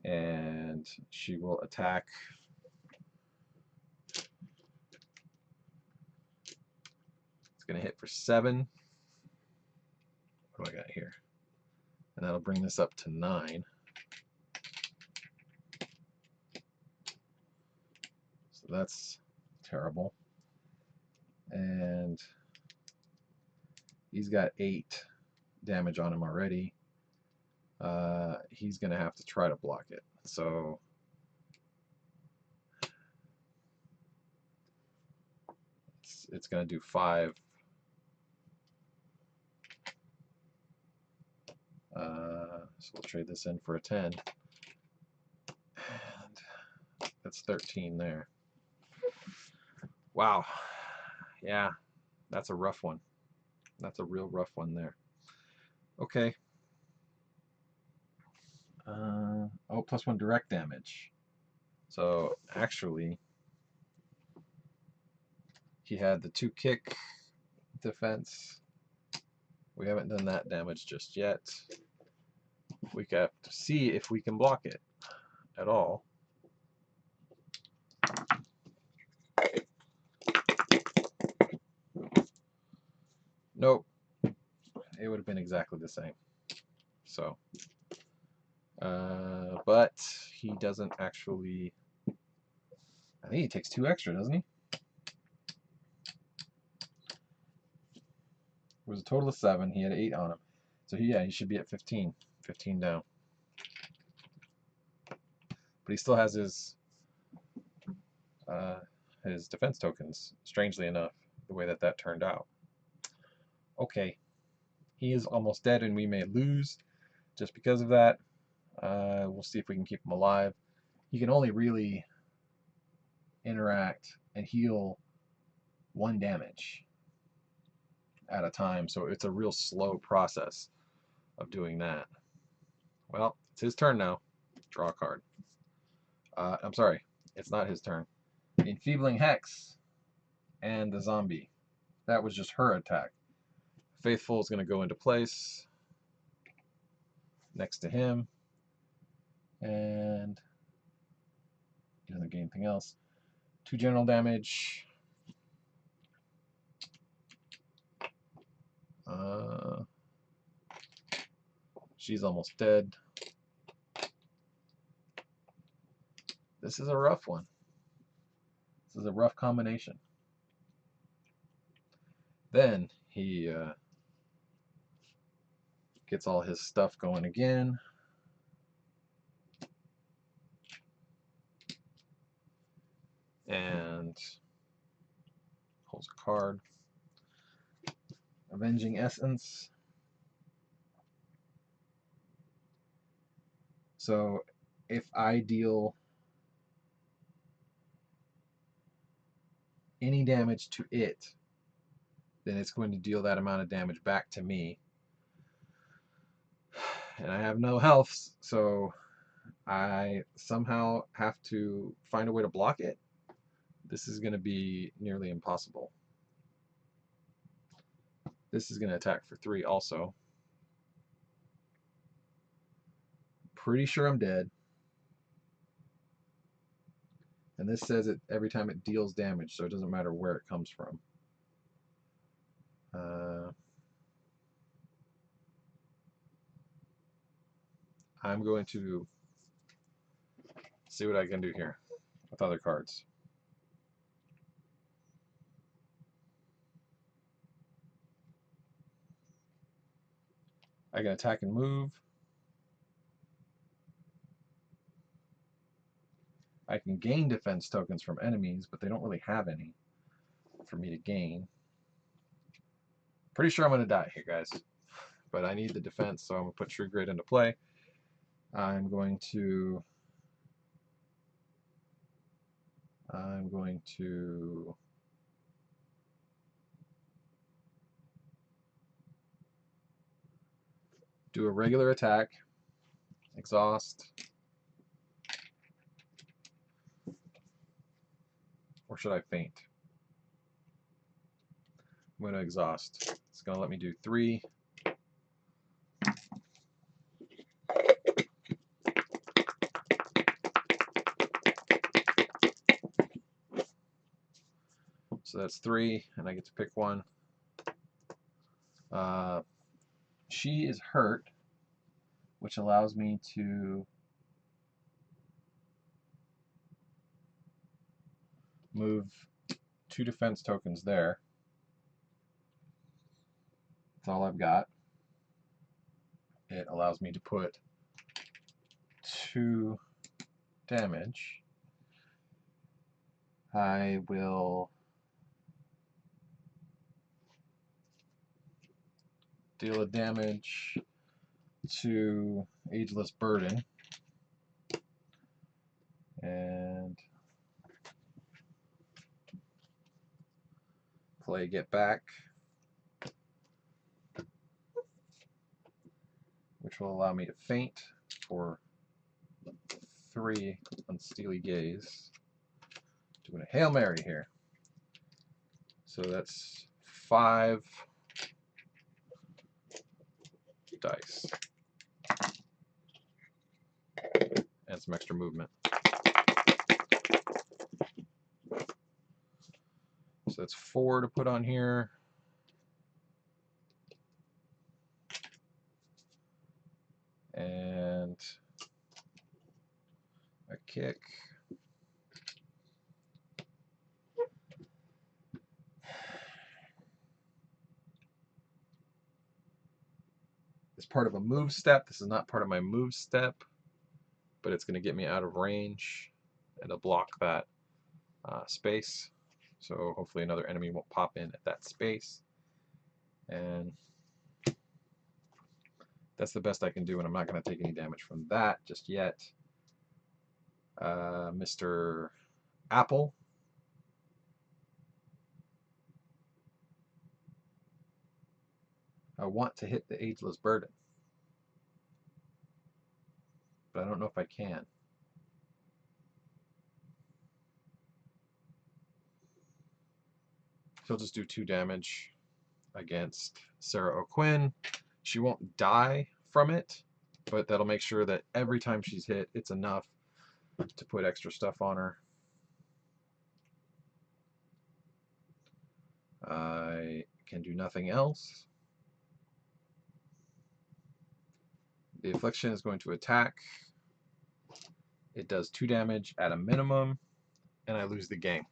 And she will attack. It's going to hit for 7. What do I got here? And that'll bring this up to 9. So that's terrible. And he's got 8 damage on him already. He's going to have to try to block it. So it's going to do 5. So we'll trade this in for a 10. And that's 13 there. Wow. Yeah, that's a rough one. That's a real rough one there. Okay. Oh, +1 direct damage. So actually, he had the 2 kick defense. We haven't done that damage just yet. We have to see if we can block it at all. Nope. It would have been exactly the same. So, but he doesn't actually. I think he takes 2 extra, doesn't he? It was a total of 7. He had 8 on him. So he should be at 15. 15 down. But he still has his defense tokens, strangely enough, the way that turned out. Okay. He is almost dead, and we may lose just because of that. We'll see if we can keep him alive. He can only really interact and heal 1 damage at a time, so it's a real slow process of doing that. Well, it's his turn now. Draw a card. I'm sorry, it's not his turn. Enfeebling Hex and the zombie. That was just her attack. Faithful is going to go into place next to him, and he doesn't get anything else. 2 general damage. She's almost dead. This is a rough one. This is a rough combination. Then he gets all his stuff going again. And pulls a card. Avenging Essence. So if I deal any damage to it, then it's going to deal that amount of damage back to me. And I have no health, so I somehow have to find a way to block it. This is going to be nearly impossible. This is going to attack for 3 also. Pretty sure I'm dead. And this says it every time it deals damage, so it doesn't matter where it comes from. I'm going to see what I can do here with other cards. I can attack and move. I can gain defense tokens from enemies, but they don't really have any for me to gain. Pretty sure I'm going to die here, guys. But I need the defense, so I'm going to put True Grit into play. I'm going to do a regular attack Exhaust. Or should I faint? I'm going to exhaust. It's going to let me do 3. So that's 3, and I get to pick one. She is hurt, which allows me to move 2 defense tokens there. That's all I've got. It allows me to put 2 damage. I will deal a damage to Ageless Burden and play Get Back, which will allow me to faint for 3 on Steely Gaze. Doing a Hail Mary here. So that's 5 dice. And some extra movement. So that's 4 to put on here. And a kick. It's part of a move step. This is not part of my move step, but it's going to get me out of range and to block that space. So hopefully another enemy won't pop in at that space. And that's the best I can do, and I'm not going to take any damage from that just yet. Mr. Apple. I want to hit the Ageless Burden, but I don't know if I can. He'll just do 2 damage against Sarah O'Quinn. She won't die from it, but that'll make sure that every time she's hit, it's enough to put extra stuff on her. I can do nothing else. The Affliction is going to attack. It does 2 damage at a minimum, and I lose the game.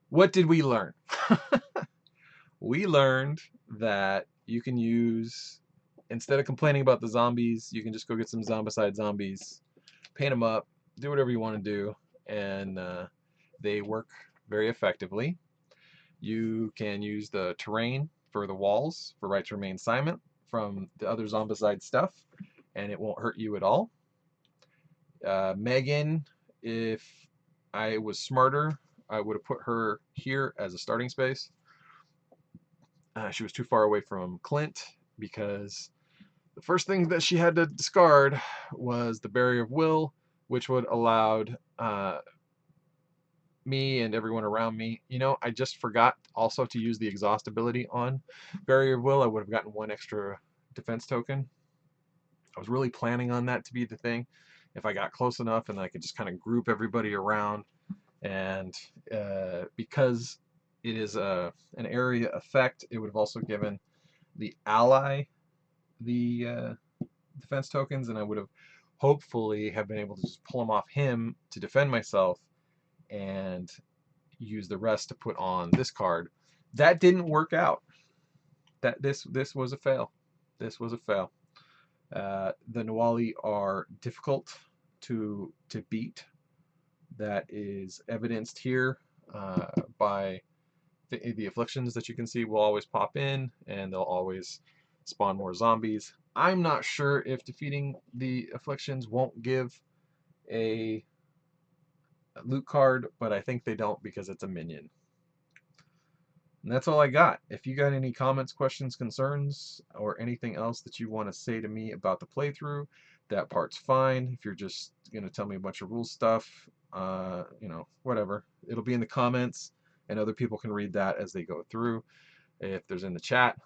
What did we learn? We learned that you can use, instead of complaining about the zombies, you can just go get some zombicide zombies, paint them up, do whatever you want to do, and they work very effectively. You can use the terrain for the walls for right to remain silent from the other zombicide stuff, and it won't hurt you at all. Megan, if I was smarter, I would have put her here as a starting space. She was too far away from Clint because the first thing that she had to discard was the Barrier of Will, which would allowed me and everyone around me. You know, I just forgot also to use the exhaust ability on Barrier of Will. I would have gotten 1 extra defense token. I was really planning on that to be the thing. If I got close enough and I could just kind of group everybody around, and because it is an area effect, it would have also given the ally the defense tokens, and I would have hopefully have been able to just pull them off him to defend myself and use the rest to put on this card. That didn't work out. This was a fail. This was a fail. The Nawali are difficult to beat. That is evidenced here by the afflictions that you can see will always pop in, and they'll always spawn more zombies. I'm not sure if defeating the afflictions won't give a loot card, but I think they don't because it's a minion. And that's all I got. If you got any comments, questions, concerns, or anything else that you want to say to me about the playthrough, that part's fine. If you're just going to tell me a bunch of rule stuff, you know, whatever. It'll be in the comments, and other people can read that as they go through. If there's in the chat.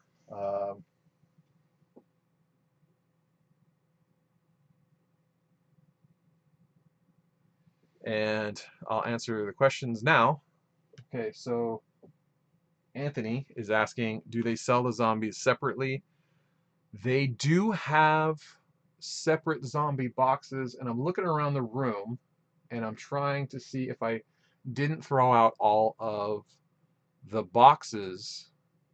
And I'll answer the questions now. Okay, so Anthony is asking, do they sell the zombies separately? They do have separate zombie boxes, and I'm looking around the room and I'm trying to see if I didn't throw out all of the boxes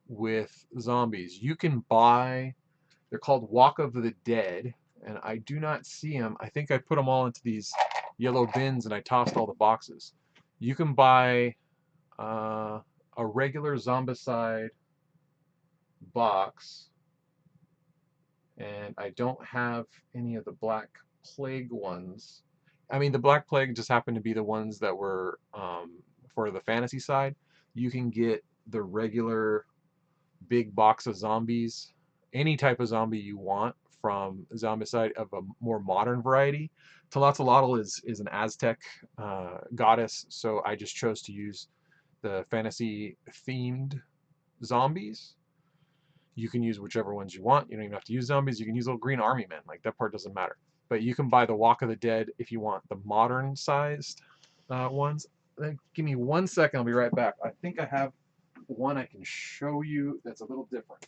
with zombies. You can buy, they're called Walk of the Dead, and I do not see them. I think I put them all into these yellow bins and I tossed all the boxes. You can buy a regular Zombicide box, and I don't have any of the Black Plague ones. I mean, the Black Plague just happened to be the ones that were for the fantasy side. You can get the regular big box of zombies, any type of zombie you want from Zombicide of a more modern variety. Talotzalotl is an Aztec goddess, so I just chose to use the fantasy themed zombies. You can use whichever ones you want. You don't even have to use zombies. You can use little green army men. Like, that part doesn't matter. But you can buy the Walk of the Dead if you want the modern sized ones. Then give me 1 second. I'll be right back. I think I have one I can show you that's a little different.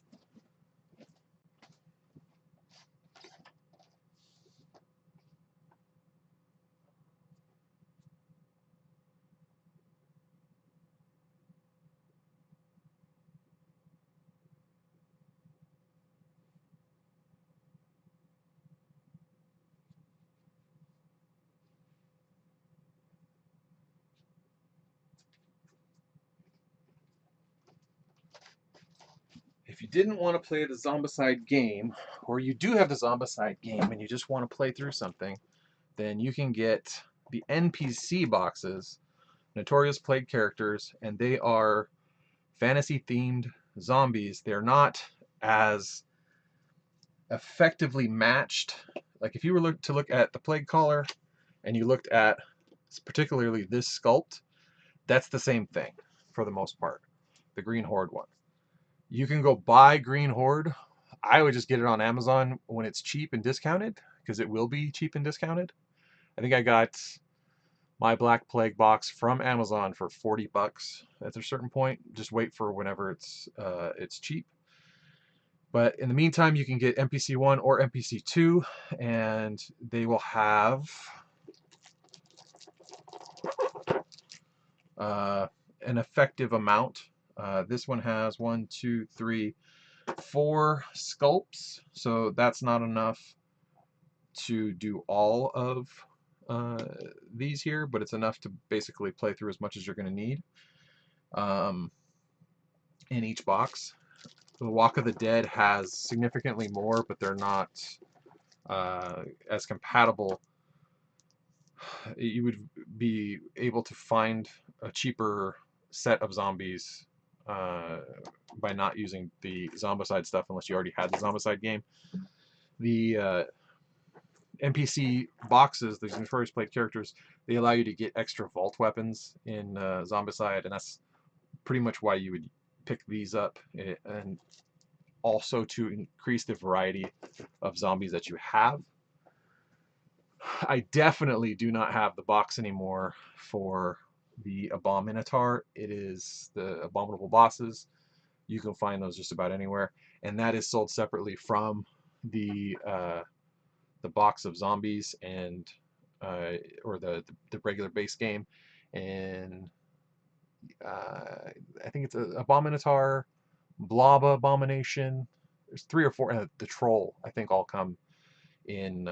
If you didn't want to play the Zombicide game, or you do have the Zombicide game and you just want to play through something, then you can get the NPC boxes, Notorious Plague characters, and they are fantasy-themed zombies. They're not as effectively matched. Like, if you were to look at the Plague Caller and you looked at particularly this sculpt, that's the same thing for the most part, the Green Horde one. You can go buy Green Horde. I would just get it on Amazon when it's cheap and discounted, because it will be cheap and discounted. I think I got my Black Plague box from Amazon for 40 bucks at a certain point. Just wait for whenever it's cheap. But in the meantime, you can get NPC 1 or NPC 2, and they will have an effective amount. This one has 1, 2, 3, 4 sculpts, so that's not enough to do all of these here, but it's enough to basically play through as much as you're going to need in each box. The Walk of the Dead has significantly more, but they're not as compatible. You would be able to find a cheaper set of zombies by not using the Zombicide stuff unless you already had the Zombicide game. The NPC boxes, these Notorious Plague characters, they allow you to get extra vault weapons in Zombicide, and that's pretty much why you would pick these up, and also to increase the variety of zombies that you have. I definitely do not have the box anymore for the Abominator. It is the Abominable Bosses. You can find those just about anywhere, and that is sold separately from the box of zombies and or the regular base game. And I think it's a Abominator, Blob Abomination. There's 3 or 4. The Troll, I think, all come in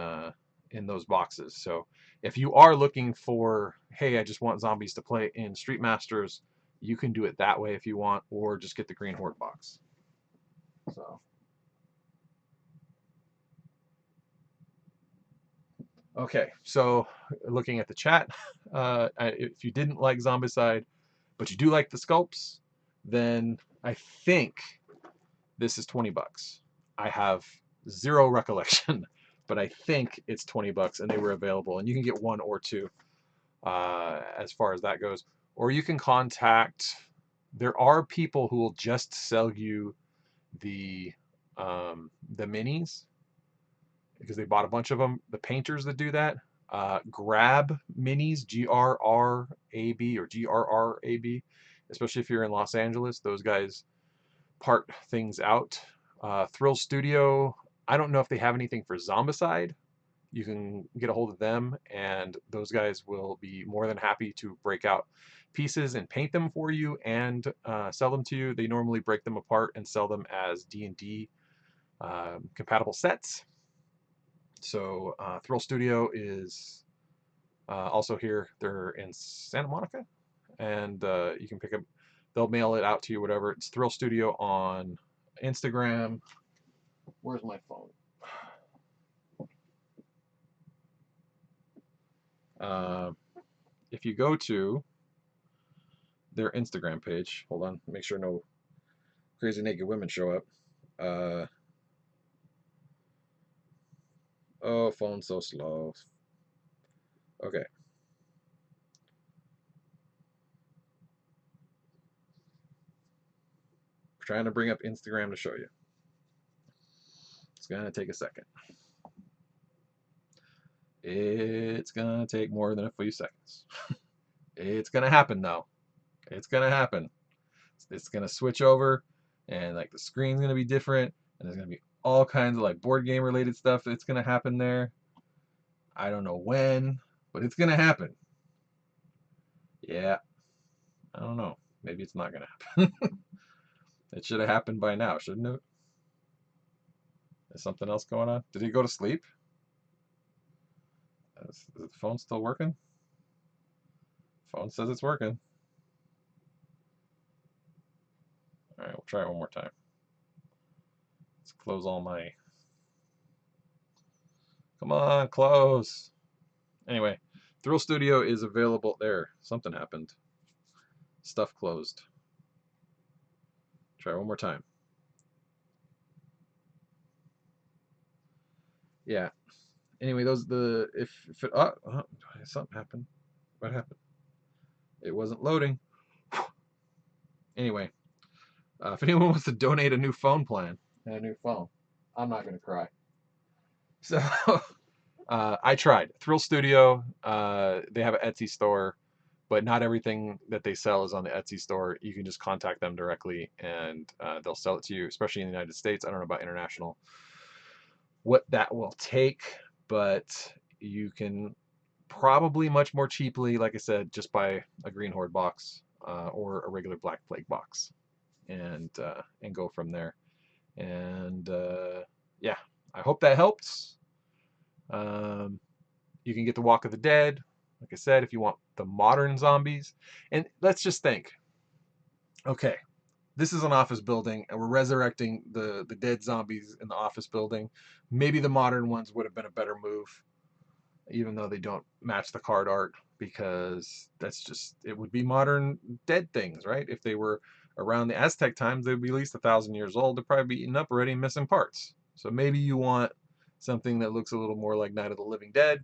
those boxes. So if you are looking for, hey, I just want zombies to play in Street Masters, you can do it that way if you want, or just get the Green Horde box. So. Okay, so looking at the chat, if you didn't like Zombicide, but you do like the sculpts, then I think this is 20 bucks. I have zero recollection, but I think it's 20 bucks, and they were available, and you can get one or two as far as that goes. Or you can contact. There are people who will just sell you the minis because they bought a bunch of them. The painters that do that, Grab Minis, GRRAB or GRRAB, especially if you're in Los Angeles. Those guys part things out. Thrill Studio, I don't know if they have anything for Zombicide. You can get a hold of them, and those guys will be more than happy to break out pieces and paint them for you and sell them to you. They normally break them apart and sell them as D&D compatible sets. So Thrill Studio is also here. They're in Santa Monica, and you can pick up. They'll mail it out to you, whatever. It's Thrill Studio on Instagram. Where's my phone? If you go to their Instagram page, hold on, make sure no crazy naked women show up. Oh, phone's so slow. Okay. Trying to bring up Instagram to show you. It's gonna take a second. It's gonna take more than a few seconds. It's gonna happen though. It's gonna happen. It's gonna switch over, and like the screen's gonna be different, and there's gonna be all kinds of like board game related stuff that's gonna happen there. I don't know when, but it's gonna happen. Yeah, I don't know. Maybe it's not gonna happen. It should have happened by now, shouldn't it? Is something else going on? Did he go to sleep? Is the phone still working? Phone says it's working. All right, we'll try it one more time. Let's close all my. Come on, close. Anyway, Thrill Studio is available there. Something happened. Stuff closed. Try one more time. Yeah. Anyway, those if it something happened. What happened? It wasn't loading. Anyway, if anyone wants to donate a new phone plan and a new phone, I'm not gonna cry. So I tried Thrill Studio. They have an Etsy store, but not everything that they sell is on the Etsy store. You can just contact them directly, and they'll sell it to you, especially in the United States. I don't know about international, what that will take, but you can probably much more cheaply, like I said, just buy a Green Horde box or a regular Black Plague box, and go from there. And yeah, I hope that helps. You can get the Walk of the Dead, like I said, if you want the modern zombies. And let's just think, okay, this is an office building, and we're resurrecting the dead zombies in the office building. Maybe the modern ones would have been a better move, even though they don't match the card art, because that's just, it would be modern dead things, right? If they were around the Aztec times, they'd be at least 1,000 years old. They'd probably be eaten up already and missing parts. So maybe you want something that looks a little more like Night of the Living Dead,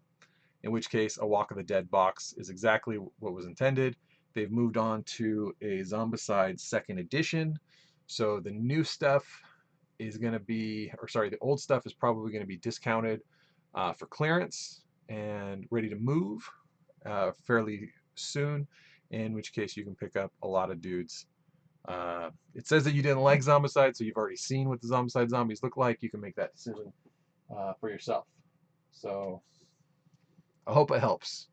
in which case a Walk of the Dead box is exactly what was intended. They've moved on to a Zombicide second edition. So the new stuff is going to be, or sorry, the old stuff is probably going to be discounted for clearance and ready to move fairly soon, in which case you can pick up a lot of dudes. It says that you didn't like Zombicide, so you've already seen what the Zombicide zombies look like. You can make that decision for yourself. So I hope it helps.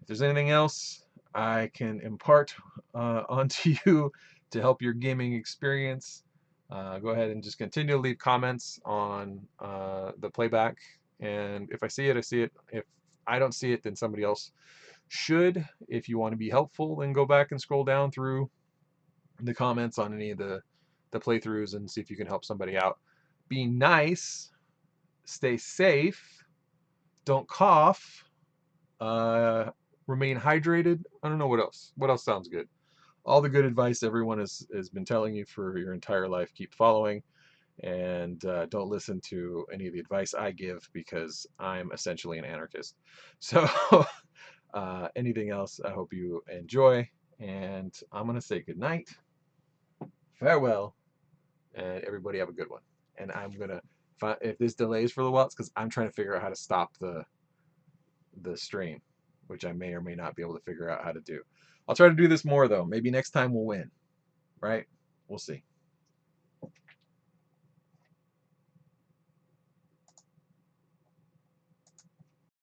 If there's anything else I can impart onto you to help your gaming experience, go ahead and just continue to leave comments on the playback. And if I see it, I see it. If I don't see it, then somebody else should. If you want to be helpful, then go back and scroll down through the comments on any of the playthroughs and see if you can help somebody out. Be nice, stay safe, don't cough, remain hydrated. I don't know what else. What else sounds good? All the good advice everyone has been telling you for your entire life, keep following. and don't listen to any of the advice I give because I'm essentially an anarchist. So anything else, I hope you enjoy, and I'm gonna say good night, farewell, and everybody have a good one. And I'm gonna find, if this delays for a while, it's because I'm trying to figure out how to stop the stream, which I may or may not be able to figure out how to do. I'll try to do this more though. Maybe next time we'll win, right? We'll see.